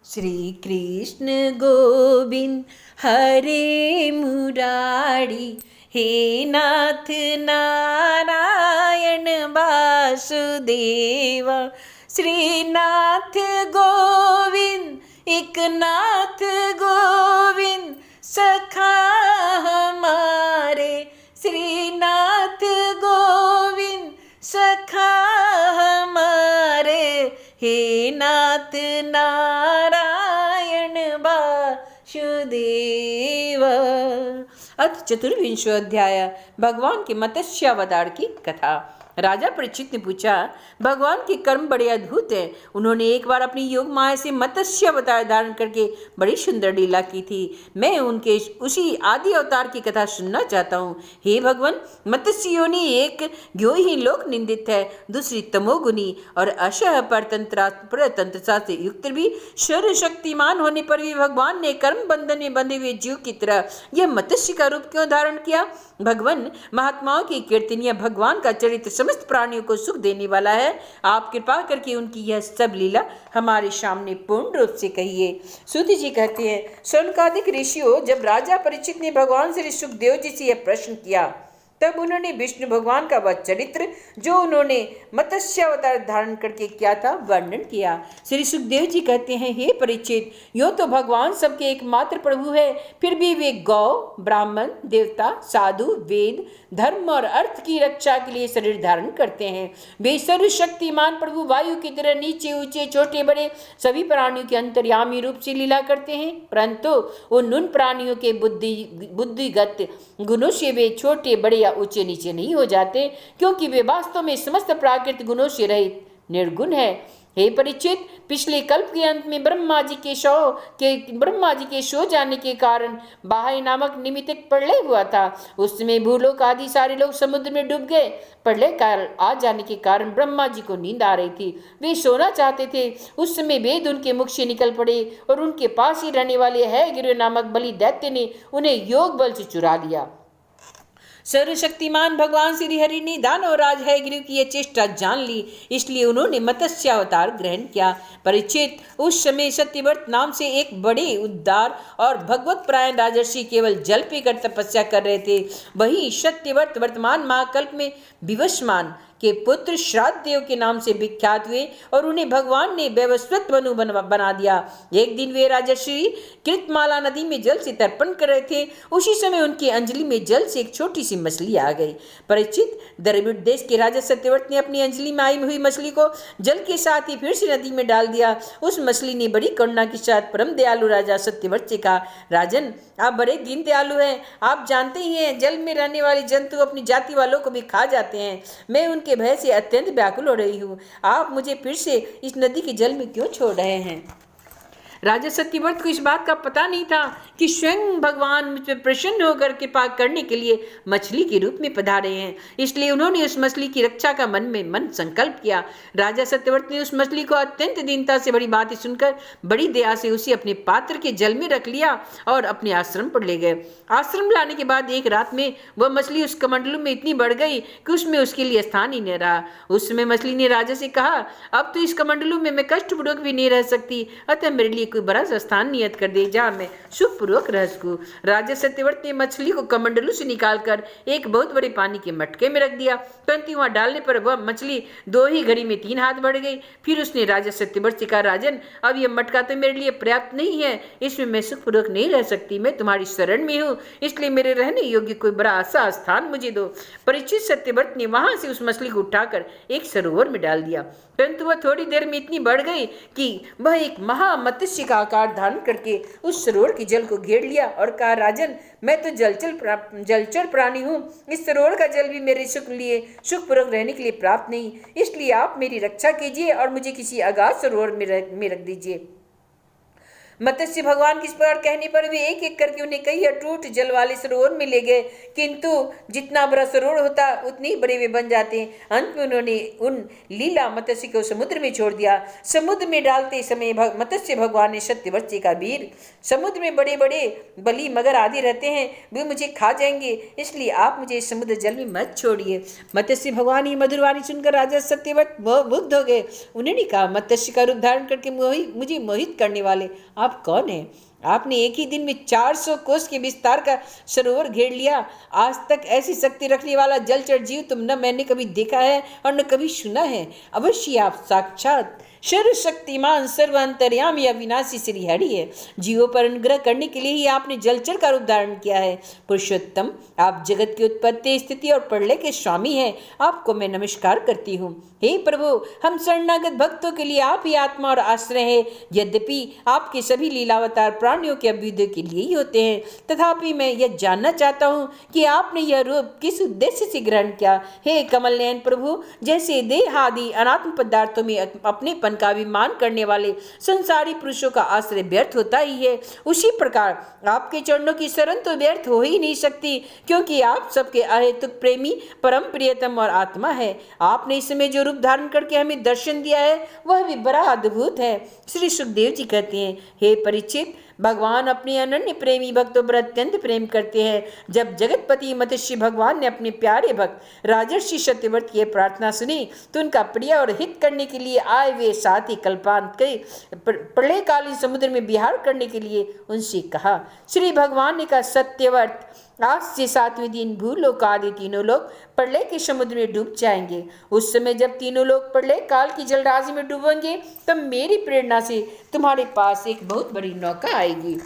श्री कृष्ण गोविंद हरे मुरारी, हे नाथ नारायण वासुदेव। श्रीनाथ गोविंद एक नाथ गोविंद सखा हमारे, श्रीनाथ गोविंद सखा हमारे, हे नाथ नारायण वासुदेव। अथ चतुर्विंशो अध्याय। भगवान के मत्स्यावतार की कथा। राजा परीक्षित ने पूछा, भगवान के कर्म बड़े अद्भुत हैं। उन्होंने एक बार अपनी योग माया से मत्स्य अवतार धारण करके बड़ी सुंदर लीला की थी। मैं उनके उसी आदि अवतार की कथा सुनना चाहता हूँ। हे भगवान, मत्स्य योनि एक ज्यों ही लोक निंदित है, दूसरी तमोगुनी और अशह परतंत्रता से युक्त भी सर्वशक्तिमान होने पर भी भगवान ने कर्म बंधन में बंधे हुए जीव की तरह यह मत्स्य का रूप क्यों धारण किया? भगवान, महात्माओं की कीर्तनियां भगवान का चरित्र समस्त प्राणियों को सुख देने वाला है। आप कृपा करके उनकी यह सब लीला हमारे सामने पूर्ण रूप से कहिए। सूत जी कहते हैं, शौनकादिक ऋषियों, जब राजा परीक्षित ने भगवान श्री सुखदेव जी से यह प्रश्न किया, तब उन्होंने विष्णु भगवान का वह चरित्र जो उन्होंने मत्स्य अवतार धारण करके किया था वर्णन किया। श्री सुखदेव जी कहते हैं, हे परीक्षित, यूं तो भगवान सबके एकमात्र प्रभु है, फिर भी वे गौ, ब्राह्मण, देवता, साधु, वेद, धर्म और अर्थ की रक्षा के लिए शरीर धारण करते हैं। वे सर्वशक्तिमान प्रभु वायु की तरह नीचे ऊंचे छोटे बड़े सभी प्राणियों के अंतर्यामी रूप से लीला करते हैं, परंतु उन प्राणियों के बुद्धिगत गुणों से वे छोटे बड़े या ऊंचे नीचे नहीं हो जाते, क्योंकि वे वास्तव में समस्त प्राकृतिक गुणों से रहित निर्गुण है। हे परीक्षित, पिछले कल्प के अंत में ब्रह्मा जी के सो जाने के कारण बाह्य नामक निमित्त प्रलय हुआ था। उस समय भूलोक आदि सारे लोग समुद्र में डूब गए। प्रलय काल आ जाने के कारण ब्रह्मा जी को नींद आ रही थी। वे सोना चाहते थे। उस समय वेद उनके मुख से निकल पड़े और उनके पास ही रहने वाले हैग्रीव नामक बलि दैत्य ने उन्हें योग बल से चुरा लिया। सर्वशक्तिमान भगवान श्री हरि ने दानव राज हैग्रीव की यह चेष्टा जान ली, इसलिए उन्होंने मत्स्य अवतार ग्रहण किया। परीक्षित, उस समय सत्यव्रत नाम से एक बड़े उद्दार और भगवत परायण राजर्षि केवल जल पीकर तपस्या कर रहे थे। वही सत्यव्रत वर्तमान महाकल्प में विवस्वान के पुत्र श्राद्ध देव के नाम से विख्यात हुए और उन्हें भगवान ने वैवस्वत मनु बना दिया। एक दिन वे राजर्षि कृतमाला नदी में जल से तर्पण कर रहे थे। उसी समय उनकी अंजलि में जल से एक छोटी सी मछली आ गई। परीक्षित, द्रविड़ देश के राजा सत्यव्रत ने अपनी अंजलि में आई हुई मछली को जल के साथ ही फिर से नदी में डाल दिया। उस मछली ने बड़ी करुणा के साथ परम दयालु राजा सत्यव्रत से कहा, राजन, आप बड़े दीन दयालु हैं। आप जानते ही हैं, जल में रहने वाले जंतु अपनी जाति वालों को भी खा जाते हैं। मैं उनके भय से अत्यंत व्याकुल हो रही हूँ। आप मुझे फिर से इस नदी के जल में क्यों छोड़ रहे हैं? राजा सत्यव्रत को इस बात का पता नहीं था कि स्वयं भगवान मुझ पर प्रसन्न होकर कृपा करने के लिए मछली के रूप में पधारे हैं, इसलिए उन्होंने उस मछली की रक्षा का मन में मन संकल्प किया। राजा सत्यव्रत ने उस मछली को अत्यंत दीनता से बड़ी बातें सुनकर बड़ी दया से उसे अपने पात्र के जल में रख लिया और अपने आश्रम पर ले गए। आश्रम लाने के बाद एक रात में वह मछली उस कमंडलू में इतनी बढ़ गई कि उसमें उसके लिए स्थान ही न रहा। उस समय मछली ने राजा से कहा, अब तो इस कमंडलू में मैं कष्टपूर्वक भी नहीं रह सकती, अतः मेरे लिए कोई बड़ा सा स्थान नियत कर दे जहाँ मैं सुखपूर्वक रह सकूं। राजा सत्यव्रत ने मछली को कमंडलू से निकालकर एक बहुत बड़े पानी के मटके में रख दिया, परंतु वहां डालने पर वह मछली 2 ही घड़ी में 3 हाथ बढ़ गई। फिर उसने राजा सत्यव्रत से कहा, राजन, अब यह मटका तो मेरे लिए पर्याप्त नहीं है, इसमें मैं सुखपूर्वक नहीं रह सकती। मैं तुम्हारी शरण में हूँ, इसलिए मेरे रहने योग्य कोई बड़ा सा स्थान मुझे दो। परीक्षित, सत्यव्रत ने वहां से उस मछली को उठाकर एक सरोवर में डाल दिया, परंतु वह थोड़ी देर में इतनी बढ़ गई कि वह एक महामत्स्य का आकार धारण करके उस सरोवर के जल को घेर लिया और कहा, राजन, मैं तो जलचर प्राणी हूँ। इस सरोवर का जल भी मेरे सुखपूर्वक रहने के लिए प्राप्त नहीं, इसलिए आप मेरी रक्षा कीजिए और मुझे किसी अगाध सरोवर में रख दीजिए। मत्स्य भगवान के इस प्रकार कहने पर वे एक एक करके उन्हें कई अटूट जल वाले सरोवर में ले गए, किंतु जितना बड़ा सरोवर होता उतने ही बड़े वे बन जाते। अंत में उन्होंने उन लीला मत्स्य को समुद्र में छोड़ दिया। समुद्र में डालते समय मत्स्य भगवान ने सत्यवती का वीर, समुद्र में बड़े बड़े बलि मगर आदि रहते हैं, वे मुझे खा जाएंगे, इसलिए आप मुझे समुद्र जल में मत छोड़िए। मत्स्य भगवान की मधुर वाणी सुनकर राजा सत्यवत मुग्ध हो गए। उन्होंने कहा, मत्स्य का रूप धारण करके मुझे मोहित करने वाले आप कौन हैं? आपने एक ही दिन में 400 कोस के विस्तार का सरोवर घेर लिया। आज तक ऐसी शक्ति रखने वाला जलचर जीव तुम न मैंने कभी देखा है और न कभी सुना है। अवश्य आप साक्षात सर्वशक्तिमान सर्वांतर्यामी अविनाशी श्री हरि है। जीवों पर अनुग्रह करने के लिए ही आपने जलचर का रूप धारण किया है। पुरुषोत्तम, आप जगत की उत्पत्ति, स्थिति और प्रलय के स्वामी हैं। आपको मैं नमस्कार करती हूँ। हे प्रभु, हम शरणागत भक्तों के लिए आप ही आत्मा और आश्रय है। यद्यपि आपके सभी लीलावतार प्राणियों के अभ्युदय के लिए ही होते हैं, तथापि मैं यह जानना चाहता हूँ कि आपने यह रूप किस उद्देश्य से ग्रहण किया। हे कमल नयन प्रभु, जैसे देहादि अनात्म पदार्थों में अपनेपन का अभिमान करने वाले संसारी पुरुषों का आश्रय व्यर्थ होता ही है, उसी प्रकार आपके चरणों की शरण तो व्यर्थ हो ही नहीं सकती, क्योंकि आप सबके अहेतुक प्रेमी, परम प्रियतम और आत्मा है। आपने इस समय जो रूप धारण करके हमें दर्शन दिया है वह भी बड़ा अद्भुत है। श्री सुखदेव जी कहते हैं, हे परीक्षित, भगवान अपने अनन्य प्रेमी भक्तों पर अत्यंत प्रेम करते हैं। जब जगतपति मत्स्य भगवान ने अपने प्यारे भक्त राजर्षि सत्यव्रत की प्रार्थना सुनी तो उनका प्रिय और हित करने के लिए आए वे साथ ही कल्पांत के प्रलयकालीन समुद्र में विहार करने के लिए उनसे कहा। श्री भगवान ने कहा, सत्यव्रत, आज से 7वें दिन भूलोक आदि तीनों लोग प्रलय के समुद्र में डूब जाएंगे। उस समय जब तीनों लोग प्रलय काल की जलराशि में डूबेंगे तब मेरी प्रेरणा से तुम्हारे पास एक बहुत बड़ी नौका आएगी।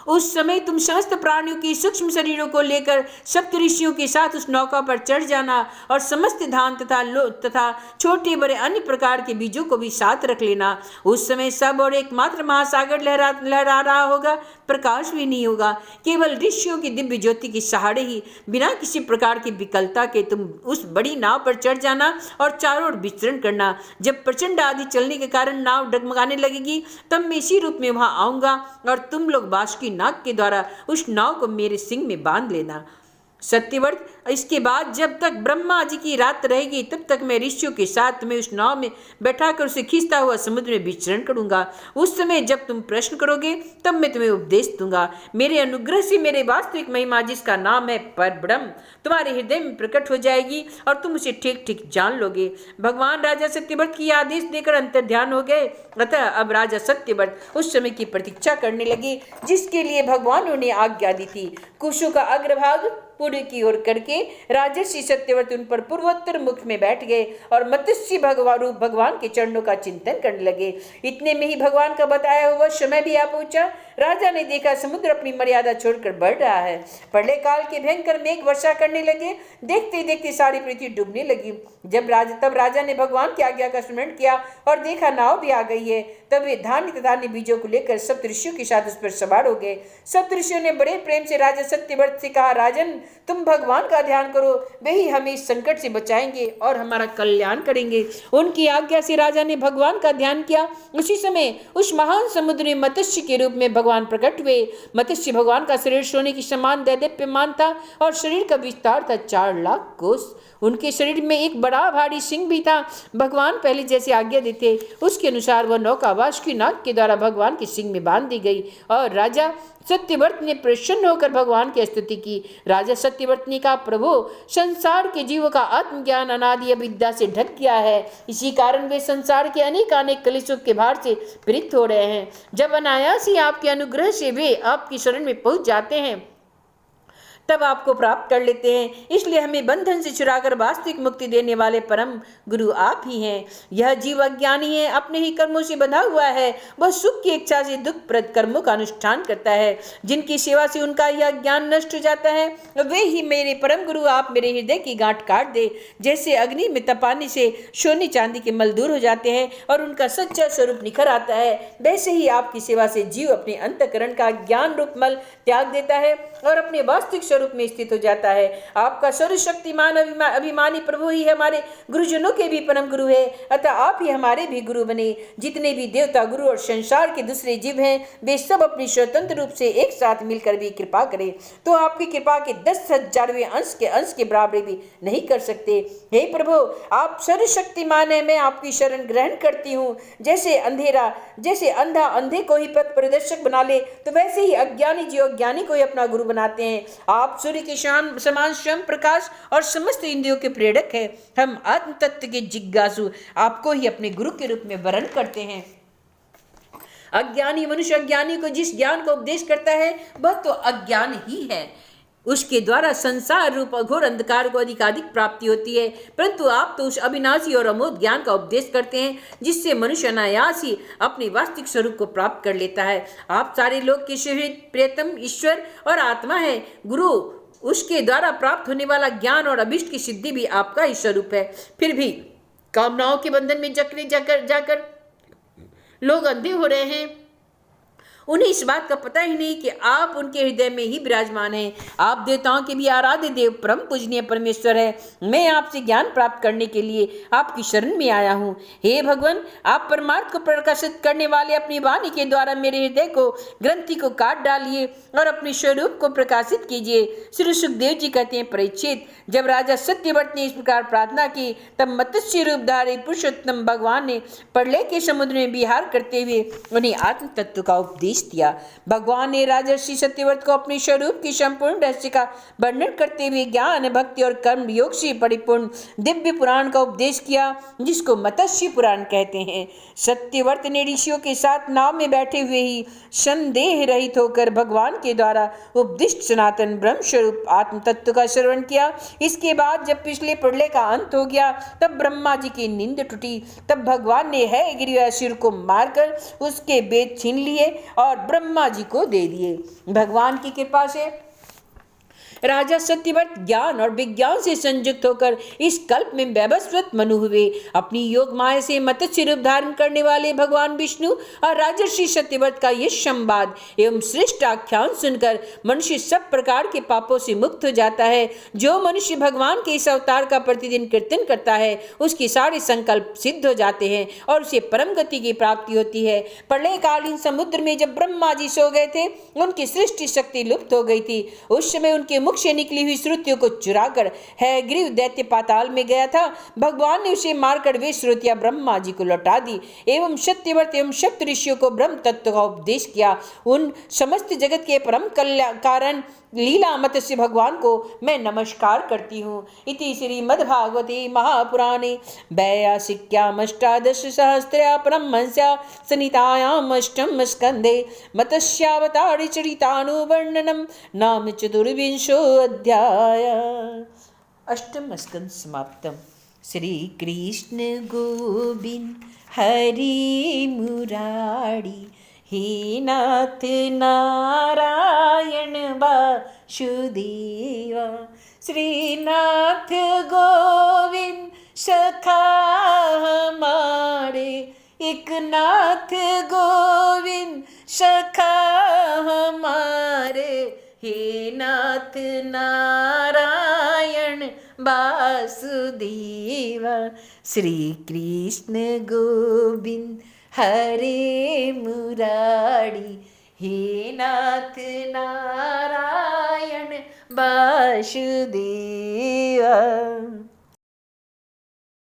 उस समय तुम समस्त प्राणियों के सूक्ष्म शरीरों को लेकर सप्त ऋषियों के साथ उस नौका पर चढ़ जाना और समस्त धान तथा छोटे बड़े अन्य प्रकार के बीजों को भी साथ रख लेना। उस समय सब और एकमात्र महासागर लहरा रहा होगा, प्रकाश भी नहीं होगा। केवल ऋषियों की दिव्य ज्योति के सहारे ही बिना किसी प्रकार की विकलता के तुम उस बड़ी नाव पर चढ़ जाना और चारों ओर विचरण करना। जब प्रचंड आदि चलने के कारण नाव डगमगाने लगेगी तब मैं इसी रूप में वहां आऊंगा और तुम लोग बांसुरी नाग के द्वारा उस नाव को मेरे सिंग में बांध लेना। सत्यव्रत, इसके बाद जब तक ब्रह्मा जी की रात रहेगी तब तक मैं ऋषियों के साथ में उस नाव में बैठाकर उसे खींचता हुआ समुद्र में विचरण करूंगा। उस समय जब तुम प्रश्न करोगे तब मैं तुम्हें उपदेश दूंगा। मेरे अनुग्रह से मेरे वास्तविक महिमा, जिसका नाम है परब्रह्म, तुम्हारे हृदय में प्रकट हो जाएगी और तुम उसे ठीक ठीक जान लोगे। भगवान राजा सत्यव्रत की आदेश देकर अंतर ध्यान हो गए। अतः अब राजा सत्यव्रत उस समय की प्रतीक्षा करने लगे जिसके लिए भगवानों ने आज्ञा दी थी। कुशों का अग्रभाग पूर्व की ओर करके राजर्षि सत्यव्रत उन पर पूर्वोत्तर मुख में बैठ गए और मत्स्य भगवान के चरणों का चिंतन करने लगे। इतने में ही भगवान का बताया हुआ समय भी आ पहुंचा। राजा ने देखा समुद्र अपनी मर्यादा छोड़कर बढ़ रहा है। प्रलय काल के भयंकर मेघ वर्षा करने लगे। देखते देखते सारी पृथ्वी डूबने लगी। तब राजा ने भगवान की आज्ञा का स्मरण किया और देखा नाव भी आ गई है। तब वे धान्य बीजों को लेकर सप्त ऋषियों के साथ उस पर सवार हो गए। सप्त ऋषियों ने बड़े प्रेम से राजा सत्यव्रत से कहा, राजन, तुम भगवान का ध्यान करो, वे ही हमें इस संकट से बचाएंगे और हमारा कल्याण करेंगे। उनकी आज्ञा से राजा ने भगवान का ध्यान किया। उसी समय उस महान समुद्र में मत्स्य के रूप में भगवान प्रकट हुए। मत्स्य भगवान का शरीर सोने की समान दैदीप्यमान था और शरीर का विस्तार था 4 लाख कोस। उनके शरीर में एक बड़ा भारी सिंह भी था। भगवान पहले जैसे आज्ञा देते उसके अनुसार वह नौका बांसुरी नाग के द्वारा भगवान के सिंह में बांध दी गई और राजा सत्यव्रत ने प्रसन्न होकर भगवान की स्तुति की। राजा सत्यव्रत ने कहा, प्रभु, संसार के जीवों का आत्मज्ञान अनादि अविद्या से ढक गया है। इसी कारण वे संसार के अनेक कलेशों के भार से पीड़ित हो रहे हैं। जब अनायास ही आपके अनुग्रह से वे आपकी शरण में पहुंच जाते हैं तब आपको प्राप्त कर लेते हैं। इसलिए हमें बंधन से छुड़ाकर वास्तविक मुक्ति देने वाले परम गुरु आप ही हैं। यह जीव अज्ञानी है, अपने ही कर्मों से बंधा हुआ है। वह सुख की इच्छा से दुखप्रद कर्मों का अनुष्ठान करता है। जिनकी सेवा से उनका यह ज्ञान नष्ट हो जाता है वे ही मेरे परम गुरु आप मेरे हृदय की गांठ काट दे। जैसे अग्नि में तपाने से सोने चांदी के मल दूर हो जाते हैं और उनका सच्चा स्वरूप निखर आता है, वैसे ही आपकी सेवा से जीव अपने अंतःकरण का ज्ञान रूप मल त्याग देता है और अपने वास्तविक स्वरूप में स्थित हो जाता है। आपका सर्वशक्तिमान अभिमानी प्रभु ही हमारे गुरुजनों के भी परम गुरु है, अतः आप ही हमारे भी गुरु बने। जितने भी देवता, गुरु और संसार के दूसरे जीव हैं, वे सब अपनी स्वतंत्र रूप से एक साथ मिलकर भी कृपा करें तो आपकी कृपा के 10,000वें अंश के बराबर भी नहीं कर सकते। हे प्रभु, आप सर्वशक्तिमान है, मैं आपकी शरण ग्रहण करती हूँ। जैसे अंधा अंधे को ही पथ प्रदर्शक बना ले, तो वैसे ही अज्ञानी जीव अज्ञानी को ही अपना गुरु बनाते हैं। आप सूर्य के समान स्वयं प्रकाश और समस्त इंद्रियों के प्रेरक है। हम आत्म तत्व के जिज्ञासु आपको ही अपने गुरु के रूप में वर्ण करते हैं। अज्ञानी मनुष्य अज्ञानी को जिस ज्ञान का उपदेश करता है, वह तो अज्ञान ही है। उसके द्वारा संसार रूप अघोर अंधकार को अधिकाधिक प्राप्ति होती है, परंतु आप तो उस अविनाशी और अमोघ ज्ञान का उपदेश करते हैं जिससे मनुष्य अनायास ही अपने वास्तविक स्वरूप को प्राप्त कर लेता है। आप सारे लोग के शरीर, प्रियतम ईश्वर और आत्मा है। गुरु उसके द्वारा प्राप्त होने वाला ज्ञान और अभिष्ट की सिद्धि भी आपका ही स्वरूप है। फिर भी कामनाओं के बंधन में जकड़े जाकर लोग अंधे हो रहे हैं। उन्हें इस बात का पता ही नहीं कि आप उनके हृदय में ही विराजमान हैं। आप देवताओं के भी आराध्य देव, परम पूजनीय परमेश्वर है। मैं आपसे ज्ञान प्राप्त करने के लिए आपकी शरण में आया हूँ। हे भगवान, आप परमार्थ को प्रकाशित करने वाले अपनी वाणी के द्वारा मेरे हृदय को ग्रंथि को काट डालिए और अपने स्वरूप को प्रकाशित कीजिए। श्री सुखदेव जी कहते हैं, परीक्षित, जब राजा सत्यव्रत ने इस प्रकार प्रार्थना की, तब मत्स्य रूपधारी पुरुषोत्तम भगवान ने प्रलय के समुद्र में विहार करते हुए उन्हें आत्म तत्व का उपदेश दिया। भगवान ने राजर्षि सत्यव्रत को अपने स्वरूप की संपूर्ण रहस्य का वर्णन करते हुए ज्ञान, भक्ति और कर्म योग से परिपूर्ण दिव्य पुराण का उपदेश किया, जिसको मत्स्य पुराण कहते हैं। सत्यव्रत ने ऋषियों के साथ नाव में बैठे हुए ही संदेह रहित होकर भगवान के द्वारा उपदिष्ट सनातन ब्रह्म स्वरूप आत्म तत्व का श्रवण किया। इसके बाद जब पिछले प्रलय का अंत हो गया, तब ब्रह्मा जी की नींद टूटी। तब भगवान ने है गिरिवासुर को मारकर उसके वेद छीन लिए और ब्रह्मा जी को दे दिए। भगवान की कृपा से राजा सत्यव्रत ज्ञान और विज्ञान से संयुक्त होकर इस कल्प में वैवस्वत मनु हुए। अपनी योग माया से मत्स्य रूप धारण करने वाले भगवान विष्णु और राजर्षि सत्यव्रत का यह संवाद एवं श्रेष्ठ आख्यान सुनकर मनुष्य सब प्रकार के पापों से मुक्त हो जाता है। जो मनुष्य भगवान के इस अवतार का प्रतिदिन कीर्तन करता है, उसके सारे संकल्प सिद्ध हो जाते हैं और उसे परम गति की प्राप्ति होती है। प्रलयकालीन समुद्र में जब ब्रह्मा जी सो गए थे, उनकी सृष्टि शक्ति लुप्त हो गई थी। उस समय उनके मुख से निकली हुई श्रुतियों को चुराकर हयग्रीव दैत्य पाताल में गया था। भगवान ने उसे मारकर वे श्रुतियां ब्रह्मा जी को लौटा दी एवं सत्यव्रत एवं सप्त ऋषियों को ब्रह्म तत्व का उपदेश किया। उन समस्त जगत के परम कारण लीला मत्स्य भगवान को मैं नमस्कार करती हूँ। इति श्रीमद्भागवते महापुराणे वैयासिक्याम अष्टादश सहस्रया परमहंस्या संहितायाम अष्टम स्कंदे मत्स्यावतार चरितानुवर्णनम नाम चतुर्विंशो अध्याय। अष्टम स्कंद समाप्तम। श्री कृष्ण गोविंद हरि मुरारी, हे नाथ नारायण वासुदेवा। श्रीनाथ गोविंद सखा हमारे, एक नाथ गोविंद सखा हमारे, हे नाथ नारायण वासुदेवा। श्री कृष्ण गोविंद हरे मुरारी, हे नाथ नारायण वासुदेवा।